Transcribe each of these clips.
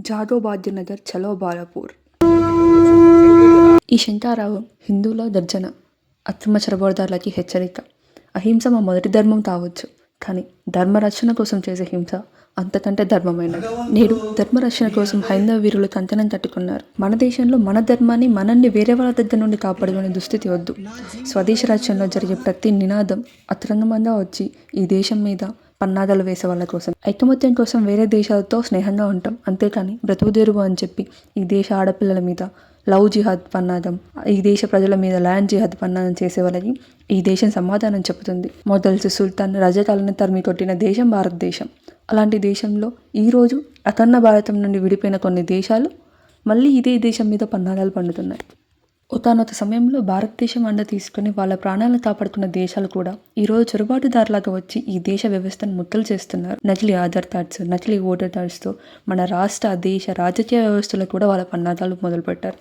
జాదవ్ భాగ్యనగర్ చలో బాలాపూర్. ఈ శంఖారావం హిందువుల గర్జన, అక్రమ చొరబాటుదారులకి హెచ్చరిక. అహింస మా మొదటి ధర్మం కావచ్చు, కానీ ధర్మరక్షణ కోసం చేసే హింస అంతకంటే ధర్మమైనది. నేడు ధర్మరక్షణ కోసం హైందవ వీరులు కంకణం కట్టుకున్నారు. మన దేశంలో మన ధర్మాన్ని మనల్ని వేరే వాళ్ళ దగ్గర నుండి కాపాడుకునే దుస్థితి వద్దు. స్వదేశ రాజ్యంలో జరిగే ప్రతి నినాదం అతరంగమంగా వచ్చి ఈ దేశం మీద పన్నాగాలు వేసే వాళ్ళ కోసం, ఐకమత్యం కోసం వేరే దేశాలతో స్నేహంగా ఉంటాం, అంతేకాని బ్రతుకుదేరువు అని చెప్పి ఈ దేశ ఆడపిల్లల మీద లవ్ జిహాద్ పన్నాగం, ఈ దేశ ప్రజల మీద ల్యాండ్ జిహాద్ పన్నాగం చేసే వాళ్ళకి ఈ దేశం సమాధానం చెబుతుంది. మొదల్సి సుల్తాన్ రజాకాలను తరిమి కొట్టిన దేశం భారతదేశం. అలాంటి దేశంలో ఈరోజు అఖండ భారతం నుండి విడిపోయిన కొన్ని దేశాలు మళ్ళీ ఇదే దేశం మీద పన్నాగాలు పండుతున్నాయి. ఒకానొక సమయంలో భారతదేశం అండ తీసుకుని వాళ్ళ ప్రాణాలను కాపాడుకున్న దేశాలు కూడా ఈరోజు చొరబాటుదారులాగా వచ్చి ఈ దేశ వ్యవస్థను ముట్టలు చేస్తున్నారు. నకిలీ ఆధార్ కార్డ్స్, నకిలీ ఓటర్ కార్డ్స్తో మన రాష్ట్ర దేశ రాజకీయ వ్యవస్థలో కూడా వాళ్ళ పన్నాగాలు మొదలుపెట్టారు.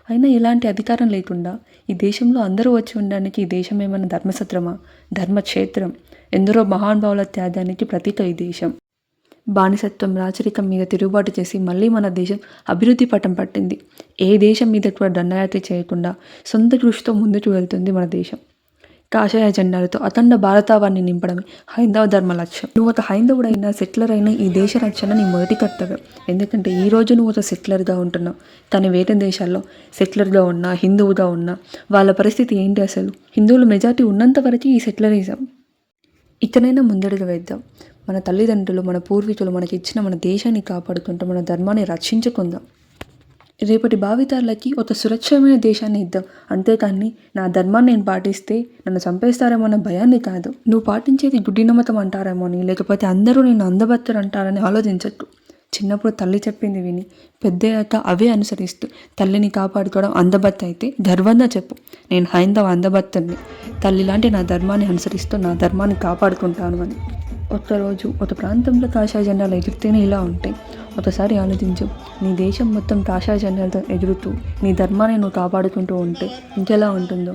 అయినా ఇలాంటి అధికారం లేకుండా ఈ దేశంలో అందరూ వచ్చి ఉండడానికి ఈ దేశం ఏమైనా ధర్మసత్రమా, ధర్మక్షేత్రం? ఎందరో మహానుభావుల త్యాగానికి ప్రతీక ఈ దేశం. బానిసత్వం, రాచరికం మీద తిరుగుబాటు చేసి మళ్ళీ మన దేశం అభివృద్ధి పటం పట్టింది. ఏ దేశం మీద కూడా దండయాత్ర చేయకుండా సొంత కృషితో ముందుకు వెళ్తుంది మన దేశం. కాషాయ జెండాలతో అఖండ భారతావాన్ని నింపడమే హైందవ ధర్మ లక్ష్యం. నువ్వు ఒక హైందవుడైనా, సెటిలర్ అయినా ఈ దేశ రక్షణ నీ మొదటి కర్తవ్యం. ఎందుకంటే ఈరోజు నువ్వు ఒక సెటిలర్గా ఉంటున్నావు, కానీ వేరే దేశాల్లో సెటిలర్గా ఉన్నా, హిందువుగా ఉన్నా వాళ్ళ పరిస్థితి ఏంటి? అసలు హిందువుల మెజారిటీ ఉన్నంత వరకు ఈ సెటిలరిజం. ఇకనైనా ముందడుగు వేద్దాం. మన తల్లిదండ్రులు, మన పూర్వీకులు మనకి ఇచ్చిన మన దేశాన్ని కాపాడుకుంటూ మన ధర్మాన్ని రక్షించుకుందాం. రేపటి భావితరాలకి ఒక సురక్షితమైన దేశాన్ని ఇద్దాం, అంతేకాని నా ధర్మాన్ని నేను పాటిస్తే నన్ను చంపేస్తారేమో అన్న భయాన్ని కాదు. నువ్వు పాటించేది గుడ్డి నమ్మకం అంటారేమో అని, లేకపోతే అందరూ నేను అందబత్తరు అంటారని ఆలోచించట్టు. చిన్నప్పుడు తల్లి చెప్పింది విని పెద్దయ్యాక అవే అనుసరిస్తూ తల్లిని కాపాడుకోవడం అందబత్త అయితే గర్వంగా చెప్పు, నేను హైందవ అందబత్తని, తల్లి లాంటి నా ధర్మాన్ని అనుసరిస్తూ నా ధర్మాన్ని కాపాడుకుంటాను అని. ఒక్కరోజు ఒక ప్రాంతంలో కాషాయ జెండాలు ఎగిరితేనే ఇలా ఉంటాయి. ఒకసారి ఆలోచించు, నీ దేశం మొత్తం కాషాయ జెండాలతో ఎగురుతూ నీ ధర్మాన్ని నువ్వు కాపాడుకుంటూ ఉంటే ఇంకెలా ఉంటుందో.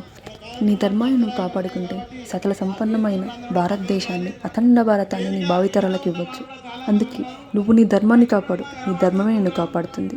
నీ ధర్మాన్ని నువ్వు కాపాడుకుంటే సకల సంపన్నమైన భారతదేశాన్ని, అఖండ భారతాన్ని నీ భావితరాలకు ఇవ్వచ్చు. అందుకే నువ్వు నీ ధర్మాన్ని కాపాడు, నీ ధర్మమే నిన్ను కాపాడుతుంది.